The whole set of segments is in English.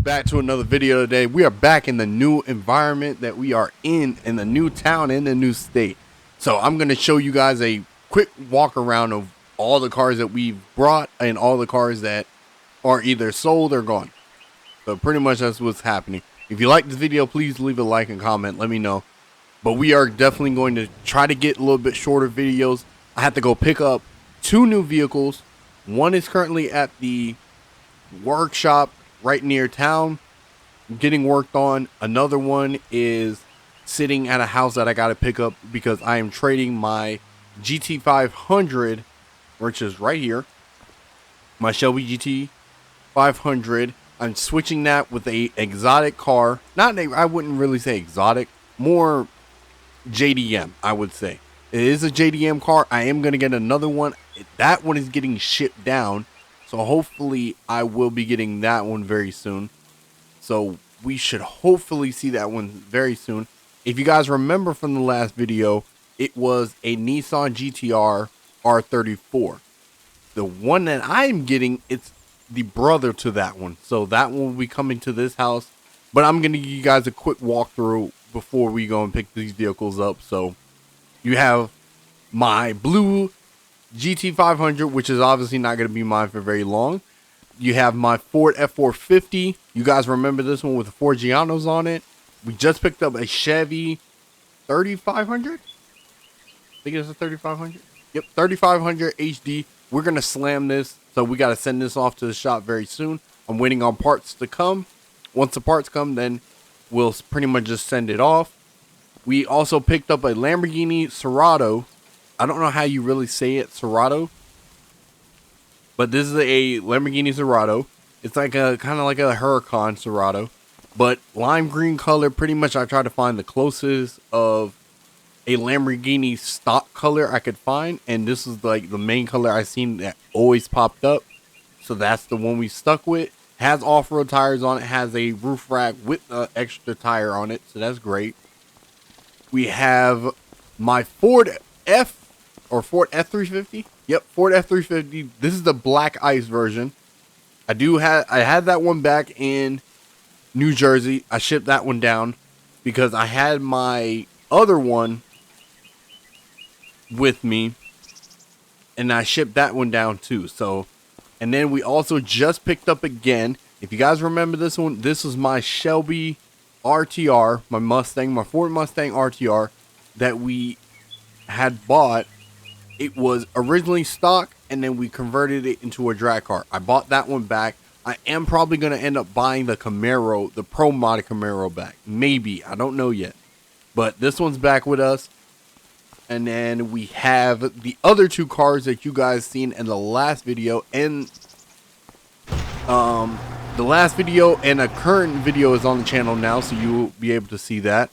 back to another video today. We are back in the new environment that we are in the new town, in the new state. So I'm going to show you guys a quick walk around of all the cars that we've brought and all the cars that are either sold or gone. So pretty much that's what's happening. If you like this video, please leave a like and comment. Let me know. But we are definitely going to try to get a little bit shorter videos. I have to go pick up 2 new vehicles. One is currently at the workshop right near town getting worked on. Another one is sitting at a house that I got to pick up because I am trading my GT500, which is right here, my Shelby GT500. I'm switching that with a exotic car. I wouldn't really say exotic, more JDM, I would say. It is a JDM car. I am going to get another one. That one is getting shipped down, so hopefully I will be getting that one very soon. So we should hopefully see that one very soon. If you guys remember from the last video, it was a Nissan GTR R34. The one that I'm getting, it's the brother to that one. So that one will be coming to this house. But I'm going to give you guys a quick walkthrough before we go and pick these vehicles up. So you have my blue GT500, which is obviously not going to be mine for very long. You have my Ford F450. You guys remember this one with the 4 Gianos on it. We just picked up a Chevy 3500. I think it's a 3500. Yep, 3500 HD. We're going to slam this. So we got to send this off to the shop very soon. I'm waiting on parts to come. Once the parts come, then we'll pretty much just send it off. We also picked up a Lamborghini Serato. I don't know how you really say it, Serato. But this is a Lamborghini Serato. It's like a kind of like a Huracan Serato, but lime green color. Pretty much I tried to find the closest of a Lamborghini stock color I could find, and this is like the main color I seen that always popped up. So that's the one we stuck with. Has off-road tires on it, has a roof rack with an extra tire on it, so that's great. We have my Ford F350. Yep, Ford F350. This is the black ice version. I had that one back in New Jersey. I shipped that one down because I had my other one with me, and I shipped that one down too. So, and then we also just picked up again. If you guys remember this one, this was my Shelby RTR, my Mustang, my Ford Mustang RTR that we had bought. It was originally stock, and then we converted it into a drag car. I bought that one back. I am probably going to end up buying the Camaro, the Pro Mod Camaro back. Maybe. I don't know yet. But this one's back with us. And then we have the other 2 cars that you guys seen in the last video. And the last video and a current video is on the channel now, so you will be able to see that.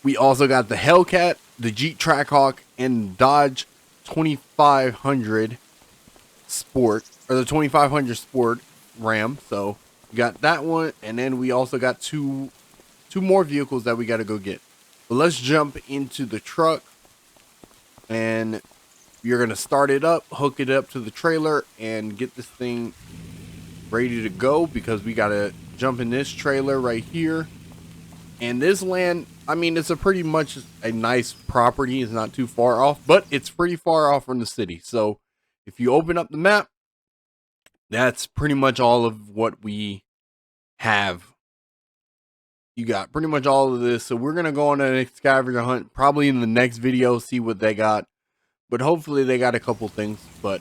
We also got the Hellcat, the Jeep Trackhawk, and Dodge 2500 Sport, or the 2500 Sport Ram. So we got that one, and then we also got two more vehicles that we got to go get. But let's jump into the truck, and you're gonna start it up, hook it up to the trailer, and get this thing ready to go because we gotta jump in this trailer right here. And this land, I mean, it's a pretty much a nice property. It's not too far off, but it's pretty far off from the city. So if you open up the map, that's pretty much all of what we have. You got pretty much all of this. So we're going to go on a scavenger hunt probably in the next video, see what they got. But hopefully they got a couple things. But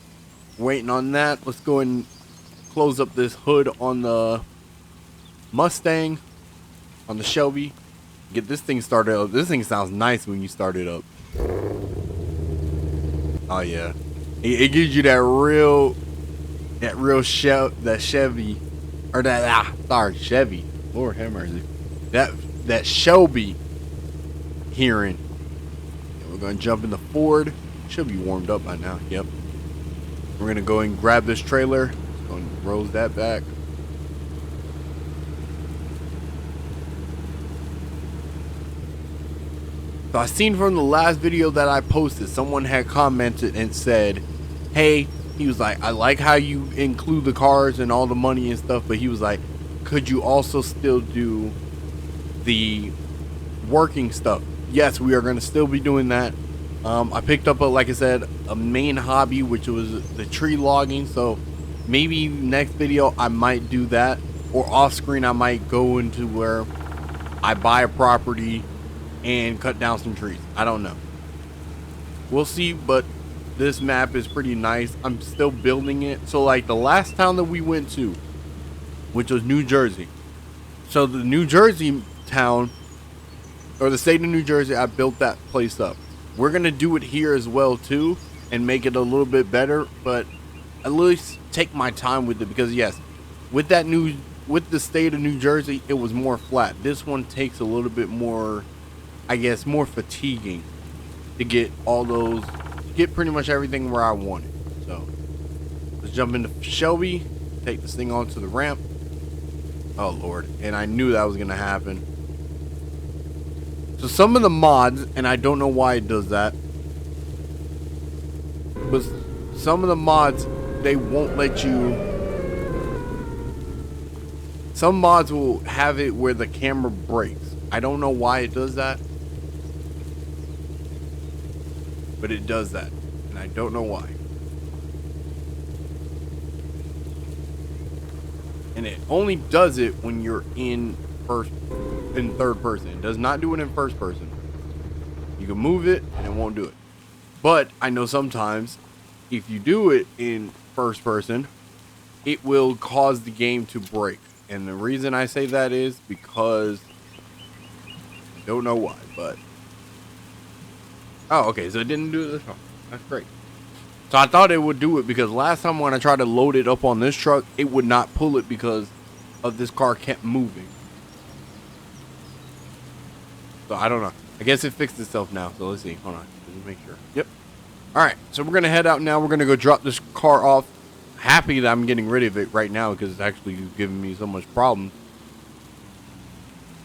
waiting on that, let's go and close up this hood on the Mustang. On the Shelby, get this thing started up. This thing sounds nice when you start it up. Oh yeah, it gives you that real Chevy, or Chevy. Lord have mercy, that Shelby hearing. And we're gonna jump in the Ford. Should be warmed up by now. Yep. We're gonna go and grab this trailer. Go and roll that back. So I seen from the last video that I posted, someone had commented and said, hey, he was like, I like how you include the cars and all the money and stuff, but he was like, could you also still do the working stuff? Yes, we are going to still be doing that. I picked up, like I said, a main hobby, which was the tree logging. So maybe next video I might do that, or off screen I might go into where I buy a property and cut down some trees. I don't know. We'll see, but this map is pretty nice. I'm still building it. So like the last town that we went to, which was New Jersey. So the New Jersey town, or the state of New Jersey, I built that place up. We're going to do it here as well too, and make it a little bit better, but at least take my time with it, because yes, with the state of New Jersey, it was more flat. This one takes a little bit more, I guess, more fatiguing to get get pretty much everything where I want it. So let's jump into Shelby, take this thing onto the ramp. Oh Lord, and I knew that was gonna happen. So some of the mods, and I don't know why it does that, but some of the mods, they won't let you. Some mods will have it where the camera breaks. I don't know why it does that, but it does that, and I don't know why. And it only does it when you're in third person. It does not do it in first person. You can move it and it won't do it. But I know sometimes if you do it in first person, it will cause the game to break. And the reason I say that is because I don't know why, but oh, okay, so it didn't do it this time. That's great. So I thought it would do it, because last time when I tried to load it up on this truck, it would not pull it because of this car kept moving. So I don't know. I guess it fixed itself now. So let's see. Hold on. Let me make sure. Yep. All right. So we're going to head out now. We're going to go drop this car off. Happy that I'm getting rid of it right now, because it's actually giving me so much problems.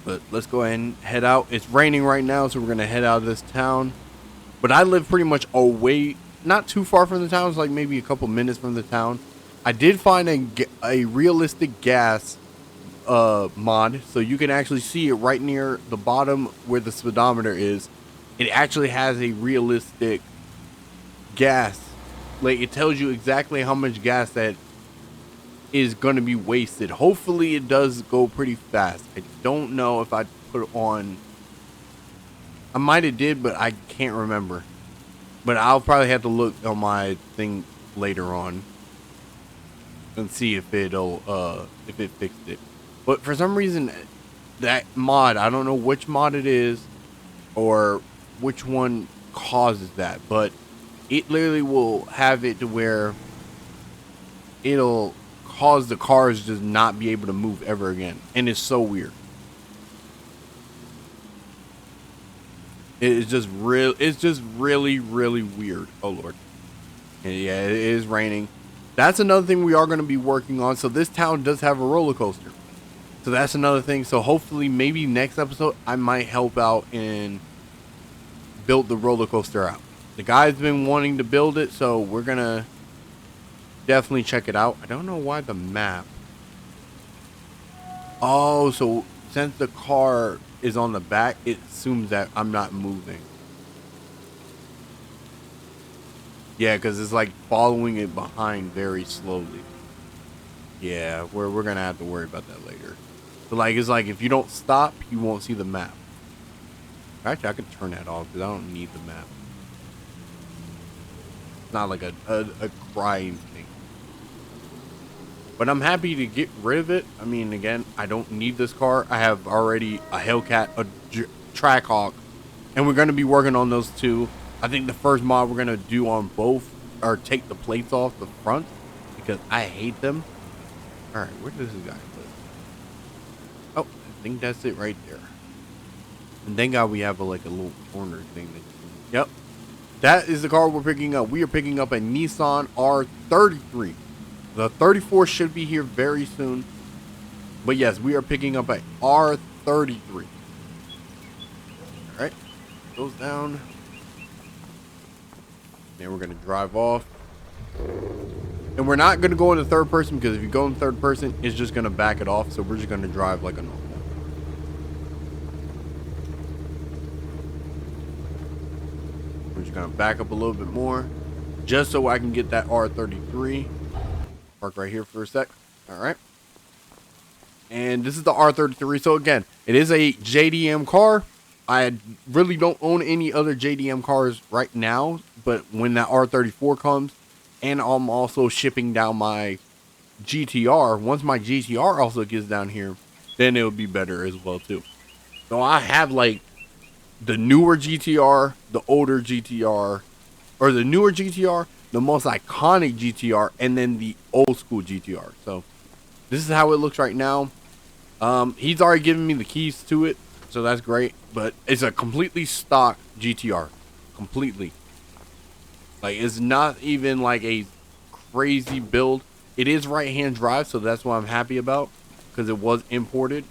But let's go ahead and head out. It's raining right now, so we're going to head out of this town. But I live pretty much away, not too far from the town. It's like maybe a couple minutes from the town. I did find a realistic gas mod, so you can actually see it right near the bottom where the speedometer is. It actually has a realistic gas, like it tells you exactly how much gas that is going to be wasted. Hopefully it does go pretty fast. I don't know if I put it on. I might have did, but I can't remember. But I'll probably have to look on my thing later on and see if it'll if it fixed it. But for some reason, that mod, I don't know which mod it is or which one causes that, but it literally will have it to where it'll cause the cars to not be able to move ever again. And it's so weird. It's just really, really weird. Oh Lord. And yeah, it is raining. That's another thing we are going to be working on. So this town does have a roller coaster. So that's another thing. So hopefully maybe next episode I might help out and build the roller coaster out. The guy's been wanting to build it, so we're going to definitely check it out. I don't know why the map. Oh, so since the car is on the back, it assumes that I'm not moving. Yeah, because it's like following it behind very slowly. Yeah, we're going to have to worry about that later. So like, it's like if you don't stop, you won't see the map. Actually, I can turn that off because I don't need the map. It's not like a crying thing. But I'm happy to get rid of it. I mean, again, I don't need this car. I have already a Hellcat, a Trackhawk, and we're going to be working on those two. I think the first mod we're going to do on both are take the plates off the front because I hate them. All right, where does this guy live? Oh, I think that's it right there. And thank God we have like a little corner thing. Yep. That is the car we're picking up. We are picking up a Nissan R33. The 34 should be here very soon. But yes, we are picking up a R33. All right. Goes down. Then we're going to drive off. And we're not going to go into third person, because if you go in third person, it's just going to back it off. So we're just going to drive like a normal. We're just going to back up a little bit more, just so I can get that R33. Park right here for a sec. All right. And this is the R33. So again, it is a JDM car. I really don't own any other JDM cars right now, but when that R34 comes, and I'm also shipping down my GTR, once my GTR also gets down here, then it'll be better as well too. So I have like the newer GTR, the older GTR, or the newer GTR, the most iconic GTR, and then the old school GTR. So this is how it looks right now. He's already given me the keys to it, so that's great. But it's a completely stock GTR, completely. Like, it's not even like a crazy build. It is right-hand drive, so that's what I'm happy about, because it was imported.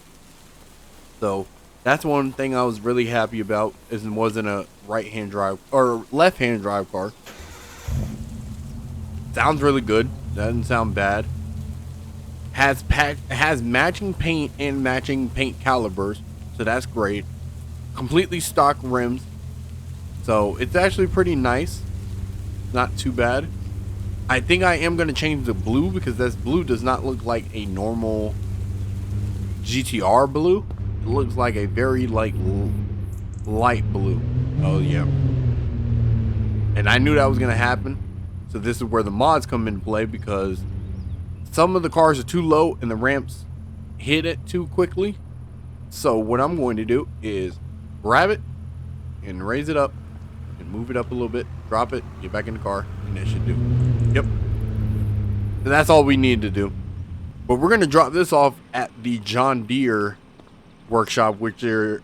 So that's one thing I was really happy about, is it wasn't a right-hand drive or left-hand drive car. Sounds really good. Doesn't sound bad. Has matching paint and matching paint calibers, so that's great. Completely stock rims, so it's actually pretty nice. Not too bad. I think I am going to change the blue, because this blue does not look like a normal GTR blue. It looks like a very like light blue. Oh yeah. And I knew that was going to happen. So this is where the mods come into play, because some of the cars are too low and the ramps hit it too quickly. So what I'm going to do is grab it and raise it up and move it up a little bit, drop it, get back in the car, and that should do. Yep. And that's all we need to do. But we're going to drop this off at the John Deere workshop, which are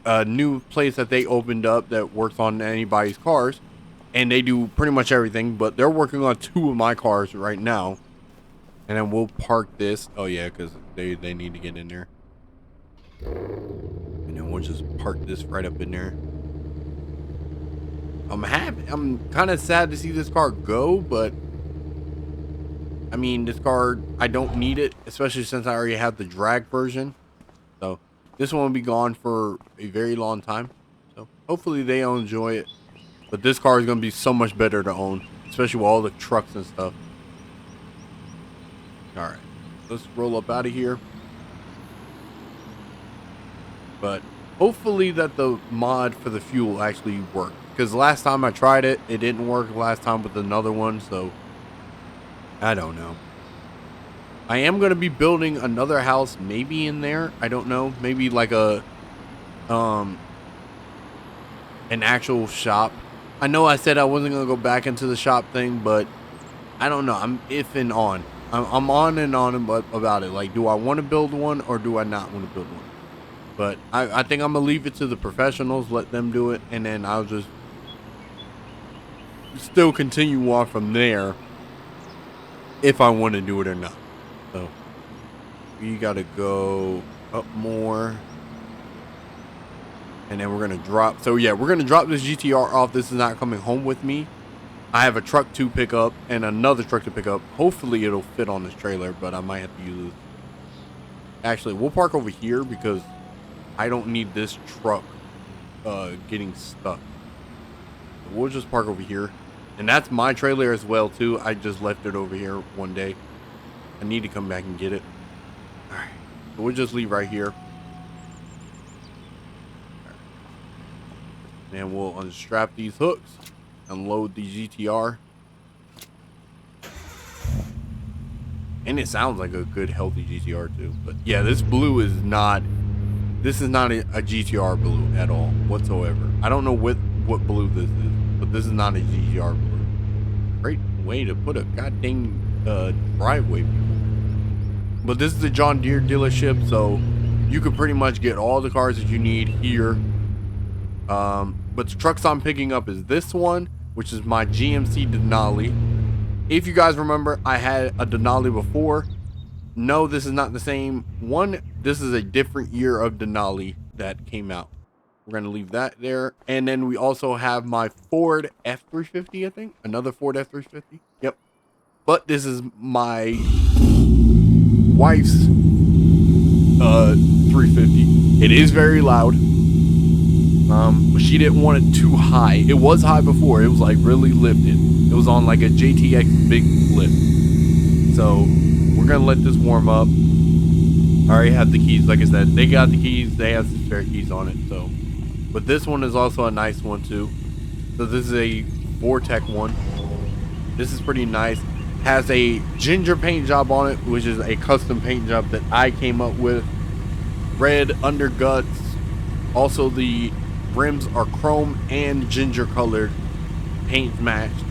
a new place that they opened up that works on anybody's cars. And they do pretty much everything, but they're working on 2 of my cars right now. And then we'll park this. Oh yeah, because they need to get in there. And then we'll just park this right up in there. I'm happy. I'm kind of sad to see this car go, but I mean, this car, I don't need it, especially since I already have the drag version. So this one will be gone for a very long time. So hopefully they'll enjoy it. But this car is going to be so much better to own, especially with all the trucks and stuff. All right, let's roll up out of here. But hopefully that the mod for the fuel actually worked, because last time I tried it, it didn't work last time with another one. So I don't know. I am going to be building another house maybe in there. I don't know. Maybe like a an actual shop. I know I said I wasn't going to go back into the shop thing, but I don't know. I'm if and on. I'm on and on about it. Like, do I want to build one or do I not want to build one? But I think I'm going to leave it to the professionals, let them do it, and then I'll just still continue on from there if I want to do it or not. So we got to go up more. And then we're going to drop. So yeah, we're going to drop this GTR off. This is not coming home with me. I have a truck to pick up and another truck to pick up. Hopefully it'll fit on this trailer, but I might have to use it. Actually, we'll park over here because I don't need this truck getting stuck. So we'll just park over here. And that's my trailer as well too. I just left it over here one day. I need to come back and get it. All right, so we'll just leave right here. And we'll unstrap these hooks, unload the GTR. And it sounds like a good, healthy GTR too. But yeah, this blue is not, this is not a GTR blue at all whatsoever. I don't know what blue this is, but this is not a GTR blue. Great way to put a goddamn driveway, people. But this is the John Deere dealership, so you can pretty much get all the cars that you need here. But the trucks I'm picking up is this one, which is my GMC Denali. If you guys remember, I had a Denali before. No, this is not the same one. This is a different year of Denali that came out. We're going to leave that there. And then we also have my Ford F350, I think. Another Ford F350. Yep. But this is my wife's 350. It is very loud. But she didn't want it too high. It was high before. It was like really lifted. It was on like a JTX big lift. So we're gonna let this warm up. I already have the keys. Like I said, they got the keys. They have some spare keys on it. So, but this one is also a nice one too. So this is a Vortec one. This is pretty nice. Has a ginger paint job on it, which is a custom paint job that I came up with. Red underguts. Also the rims are chrome and ginger colored, paint matched.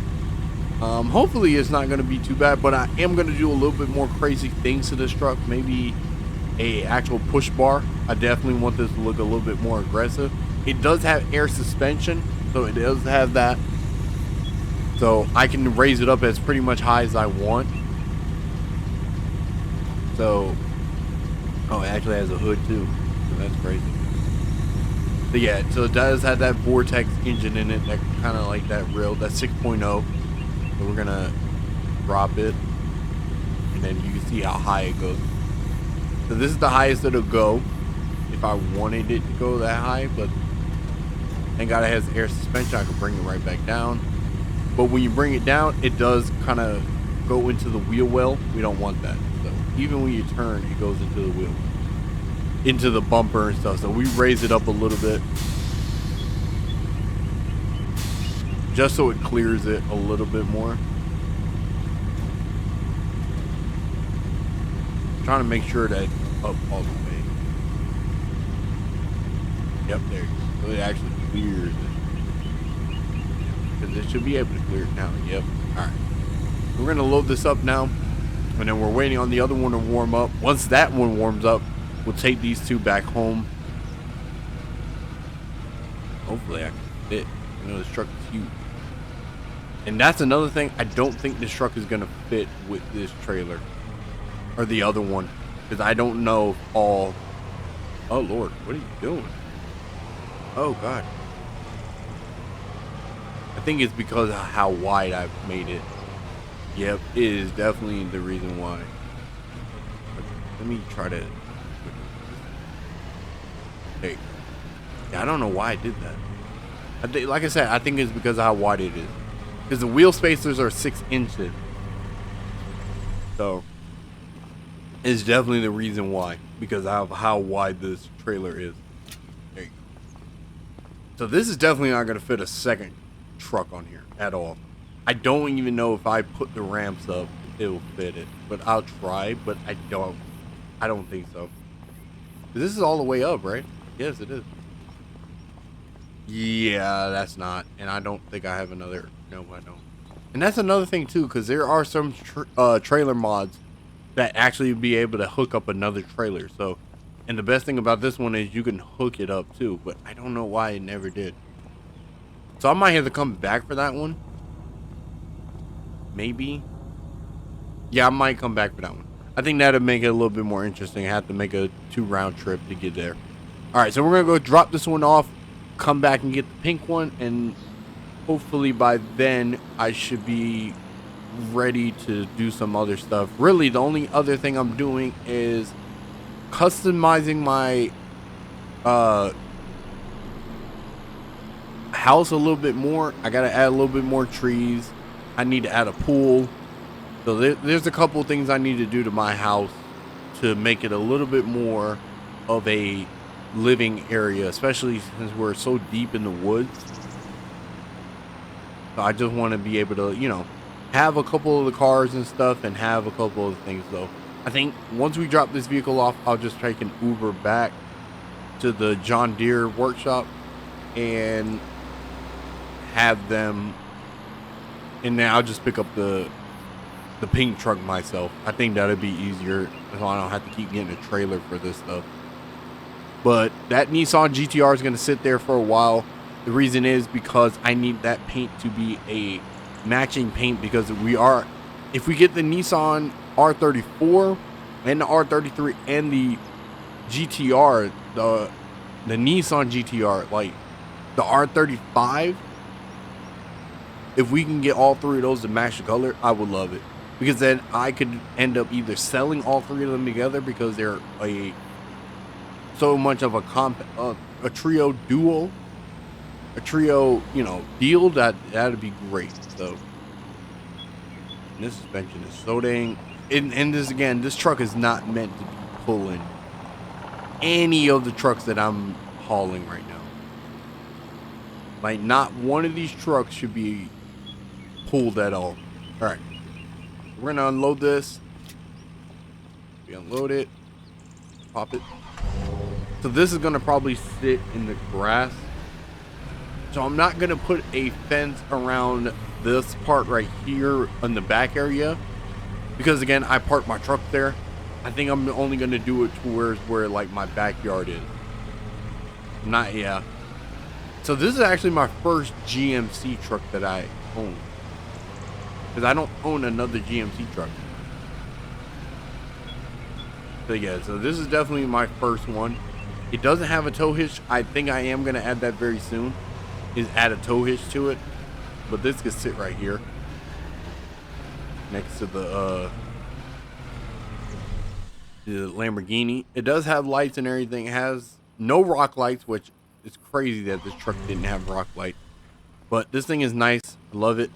Hopefully it's not going to be too bad, but I am going to do a little bit more crazy things to this truck. Maybe a actual push bar. I definitely want this to look a little bit more aggressive. It does have air suspension, so it does have that. So I can raise it up as pretty much high as I want. So, oh, it actually has a hood too. So that's crazy. But yeah, so it does have that Vortex engine in it, that kind of like that real, that 6.0. So we're gonna drop it, and then you can see how high it goes. So this is the highest it'll go if I wanted it to go that high, but thank God it has air suspension. I can bring it right back down. But when you bring it down, it does kind of go into the wheel well. We don't want that. So even when you turn, it goes into the wheel, into the bumper and stuff. So we raise it up a little bit just so it clears it a little bit more. I'm trying to make sure that it's up all the way. Yep, there you go. So it actually clears it. Because it should be able to clear it now. Yep. Alright. We're going to load this up now. And then we're waiting on the other one to warm up. Once that one warms up, we'll take these two back home. Hopefully I can fit. You know, this truck is huge. And that's another thing. I don't think this truck is going to fit with this trailer. Or the other one. Because I don't know if all... Oh, Lord. What are you doing? Oh, God. I think it's because of how wide I've made it. Yep, it is definitely the reason why. Let me try to... Hey. Yeah, I don't know why I did that. Like I said, I think it's because of how wide it is. Because the wheel spacers are 6 inches. So, it's definitely the reason why. Because of how wide this trailer is. There you go. So this is definitely not going to fit a second truck on here at all. I don't even know if I put the ramps up, it will fit it. But I'll try, but I don't think so. This is all the way up, right? Yes, it is. Yeah, that's not. And I don't think I have another. No, I don't. And that's another thing too, because there are some trailer mods that actually be able to hook up another trailer. So, and the best thing about this one is you can hook it up too, but I don't know why it never did. So I might have to come back for that one. Maybe. Yeah, I might come back for that one. I think that'd make it a little bit more interesting. I have to make a 2-round trip to get there. Alright, so we're going to go drop this one off, come back and get the pink one, and hopefully by then I should be ready to do some other stuff. Really, the only other thing I'm doing is customizing my house a little bit more. I got to add a little bit more trees. I need to add a pool. So there's a couple of things I need to do to my house to make it a little bit more of a living area, especially since we're so deep in the woods. So I just want to be able to, you know, have a couple of the cars and stuff and have a couple of things. So I think once we drop this vehicle off, I'll just take an Uber back to the John Deere workshop and have them, and then I'll just pick up the pink truck myself. I think that'd be easier, so I don't have to keep getting a trailer for this stuff. But that Nissan GTR is going to sit there for a while. The reason is because I need that paint to be a matching paint, because if we get the Nissan R34 and the R33 and the GTR, the Nissan GTR, like the R35, if we can get all three of those to match the color, I would love it. because then I could end up either selling all three of them together because they're so much of a trio duo, a trio, deal that'd be great. So this suspension is so dang, and this truck is not meant to be pulling any of the trucks that I'm hauling right now. Like, not one of these trucks should be pulled at all. All right, we're gonna unload this. We unload it, pop it. So this is gonna probably sit in the grass. So I'm not gonna put a fence around this part right here in the back area, because again, I parked my truck there. I think I'm only gonna do it towards where like my backyard is. Yeah. So this is actually my first GMC truck that I own, because I don't own another GMC truck. So yeah, so this is definitely my first one. It doesn't have a tow hitch. I think I am gonna add that very soon, is add a tow hitch to it. But this could sit right here next to the Lamborghini. It does have lights and everything. It has no rock lights, which is crazy that this truck didn't have rock lights. But this thing is nice. I love it.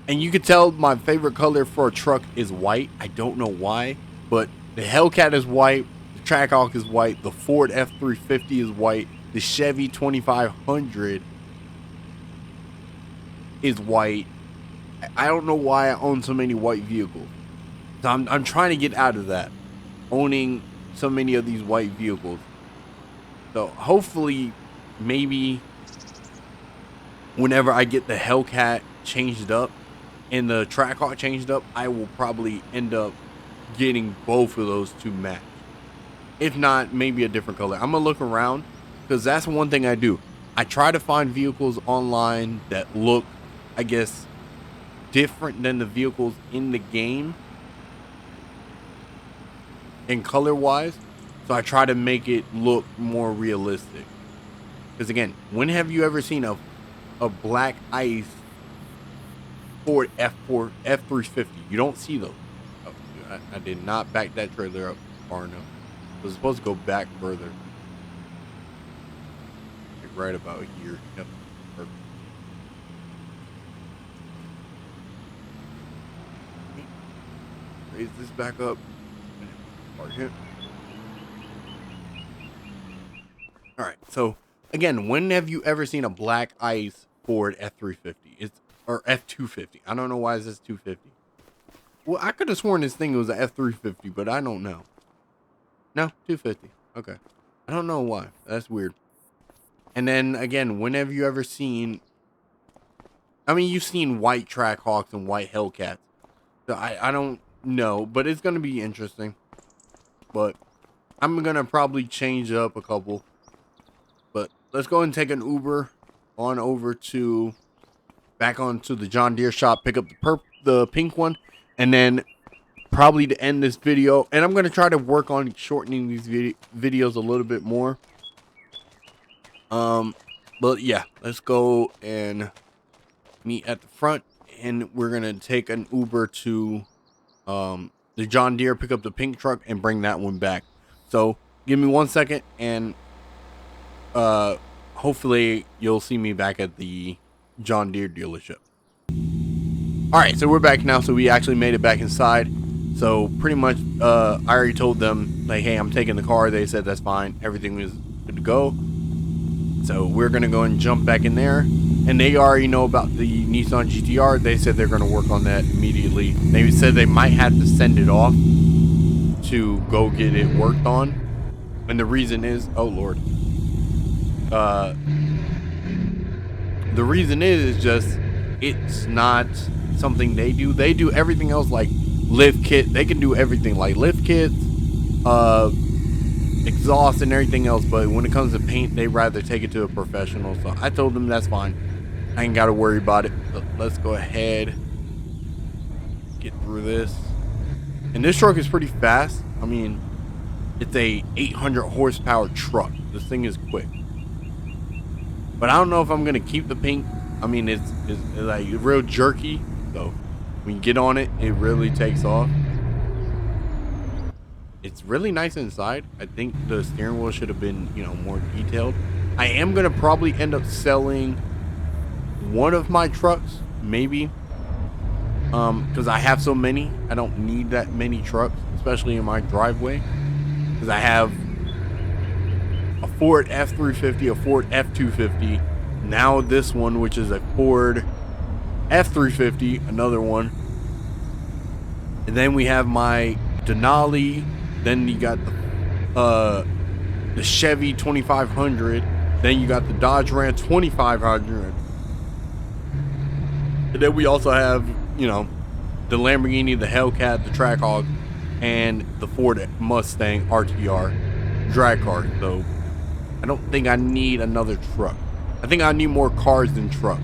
And you can tell my favorite color for a truck is white. I don't know why, but the Hellcat is white. The Trackhawk is white. The Ford F-350 is white. The Chevy 2500 is white. I don't know why I own so many white vehicles. So I'm trying to get out of that, owning so many of these white vehicles. So hopefully, maybe whenever I get the Hellcat changed up and the Trackhawk changed up, I will probably end up getting both of those to match. If not, maybe a different color. I'm gonna look around, because that's one thing I do. I try to find vehicles online that look, I guess, different than the vehicles in the game and color wise. So I try to make it look more realistic. Because again, when have you ever seen a black ice Ford F-350? You don't see those. Oh, I did not back that trailer up far enough. It was supposed to go back further. Like right about here. Yep. Perfect. Raise this back up. Park it. Alright, so again, when have you ever seen a black ice Ford F-350? Or F-250. I don't know why it says 250. Well, I could have sworn this thing was an F-350, but I don't know. No, 250. Okay. I don't know why. That's weird. And then again, when have you ever seen, I mean, you've seen white Trackhawks and white Hellcats. So I don't know, but it's going to be interesting. But I'm going to probably change up a couple. But let's go and take an Uber on over to, back onto the John Deere shop, pick up the pink one, and then probably to end this video. And I'm going to try to work on shortening these videos a little bit more. But yeah, let's go and meet at the front, and we're going to take an Uber to the John Deere, pick up the pink truck, and bring that one back. So give me 1 second, and hopefully you'll see me back at the John Deere dealership. All right, so we're back now. So we actually made it back inside. So pretty much, I already told them, like, hey, I'm taking the car. They said that's fine. Everything was good to go. So we're going to go and jump back in there. And they already know about the Nissan GTR. They said they're going to work on that immediately. They said they might have to send it off to go get it worked on. And the reason is, oh, Lord. The reason is just, it's not something they do. They do everything else, like lift kit. They can do everything like lift kits, exhaust and everything else, but when it comes to paint, they rather take it to a professional. So I told them that's fine. I ain't got to worry about it. But let's go ahead, get through this. And this truck is pretty fast. I mean, it's a 800 horsepower truck. This thing is quick. But I don't know if I'm gonna keep the pink. I mean, it's like real jerky, so When you get on it, it really takes off. It's really nice inside. I think the steering wheel should have been, you know, more detailed. I am going to probably end up selling one of my trucks, maybe. Because I have so many. I don't need that many trucks, especially in my driveway. Because I have a Ford F350, a Ford F250. Now this one, which is a Ford F350, another one. And then we have my Denali. Then you got the Chevy 2500. Then you got the Dodge Ram 2500. And then we also have, you know, the Lamborghini, the Hellcat, the Trackhawk, and the Ford Mustang RTR drag car. So I don't think I need another truck. I think I need more cars than trucks.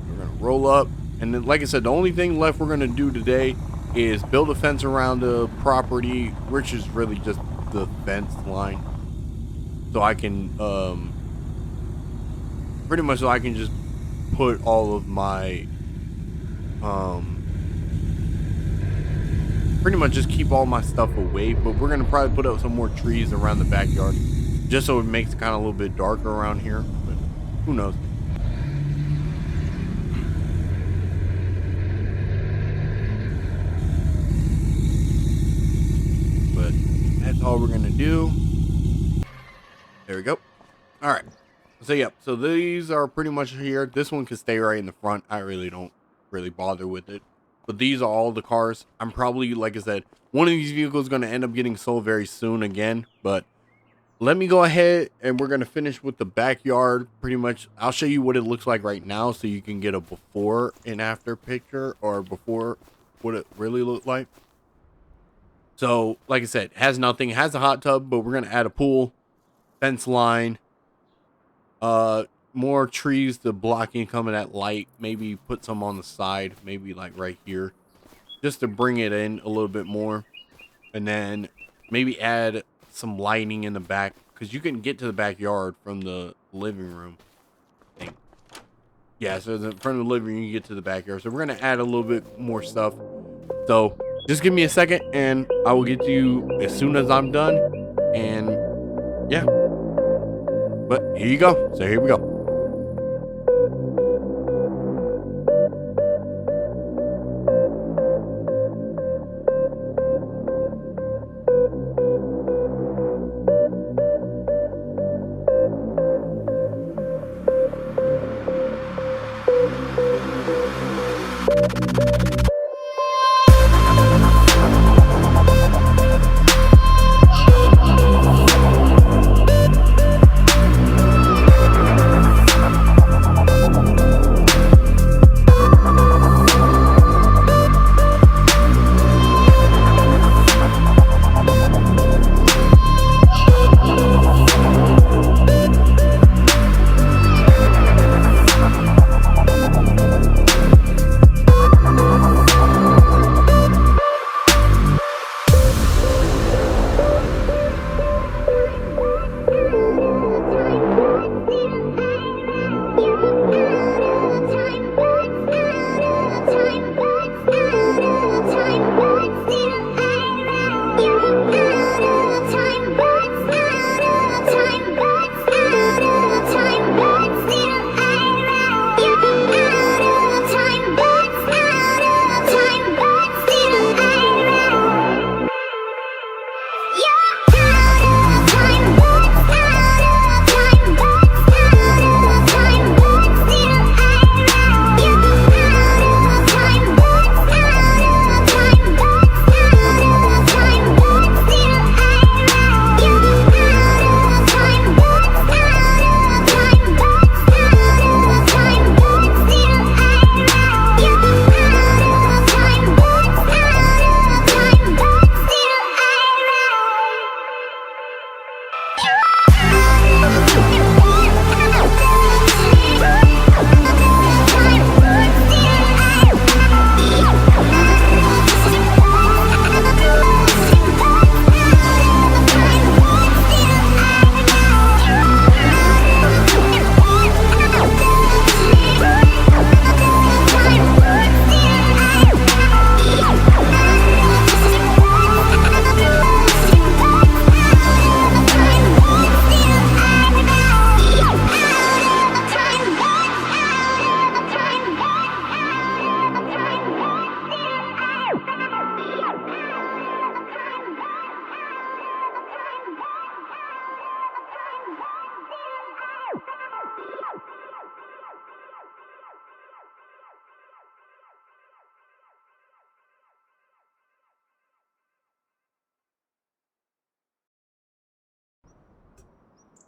We're gonna roll up, and then, like I said, the only thing left we're gonna do today is build a fence around the property, which is really just the fence line, so I can pretty much, so I can just put all of my pretty much just keep all my stuff away. But we're gonna probably put up some more trees around the backyard, just so it makes it kind of a little bit darker around here, but who knows. But that's all we're gonna do. There we go. All right, so yeah, so these are pretty much here. This one can stay right in the front. I really don't bother with it. But these are all the cars. I'm probably, like I said, one of these vehicles is going to end up getting sold very soon again. But let me go ahead and we're going to finish with the backyard. Pretty much, I'll show you what it looks like right now, so you can get a before and after picture, or before what it really looked like. So, like I said, it has nothing. It has a hot tub, but we're going to add a pool, fence line, more trees to block incoming at light. Maybe put some on the side, maybe like right here, just to bring it in a little bit more. And then maybe add some lighting in the back, because you can get to the backyard from the living room, I think. Yeah, so from the living room you get to the backyard. So we're gonna add a little bit more stuff. So just give me a second and I will get to you as soon as I'm done. And yeah, but here you go. So here we go.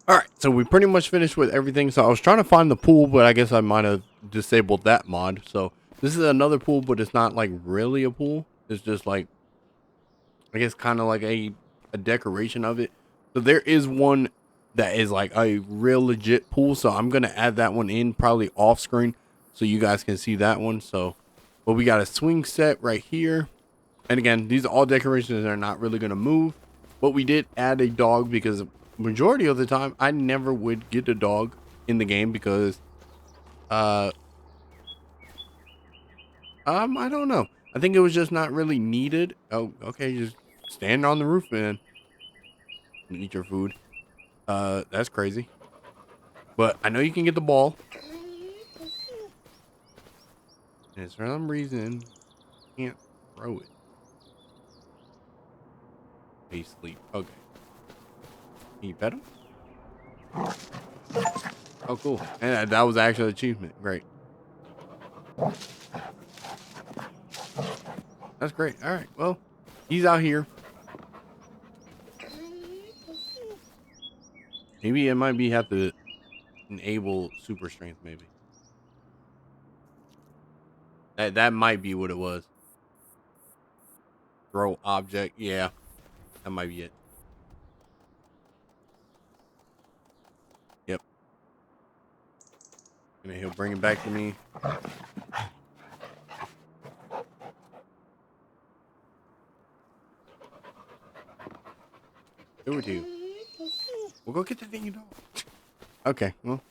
All right, so we pretty much finished with everything. So I was trying to find the pool, but I guess I might have disabled that mod. So this is another pool, but it's not like really a pool. It's just like, I guess, kind of like a decoration of it. So there is one that is like a real legit pool. So I'm gonna add that one in probably off screen so you guys can see that one. So, but we got a swing set right here. And again, these are all decorations that are not really gonna move. But we did add a dog because majority of the time I never would get a dog in the game because I don't know. I think it was just not really needed. Oh, okay, just stand on the roof and eat your food. That's crazy. But I know you can get the ball. And for some reason, you can't throw it. He sleep. Okay. Can you pet him? Oh, cool. And that was actually an achievement. Great. That's great. All right. Well, he's out here. Maybe it might be have to enable super strength. Maybe that might be what it was. Throw object. Yeah, that might be it. Yep. And then he'll bring it back to me. Do it to you. We'll go get the thing you know. Okay, well.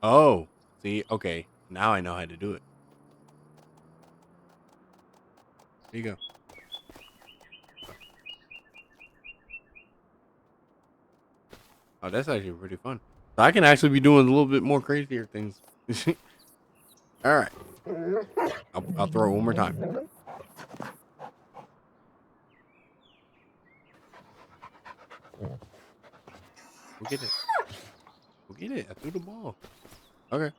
Oh, see, okay. Now I know how to do it. There you go. Oh, that's actually pretty fun. So I can actually be doing a little bit more crazier things. All right. I'll throw it one more time. We'll get it. We'll get it. I threw the ball. Okay.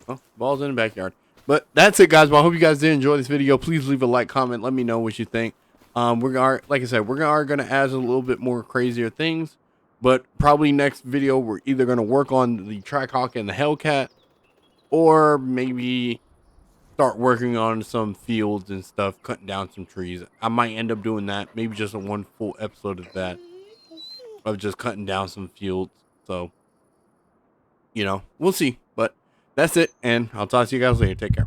Well, ball's in the backyard. But that's it, guys. Well, I hope you guys did enjoy this video. Please leave a like, comment. Let me know what you think. We're gonna, like I said, we're gonna add a little bit more crazier things. But probably next video, we're either gonna work on the Trackhawk and the Hellcat, or maybe start working on some fields and stuff, cutting down some trees. I might end up doing that. Maybe just a one full episode of that, of just cutting down some fields. So, you know, we'll see. But that's it, and I'll talk to you guys later. Take care.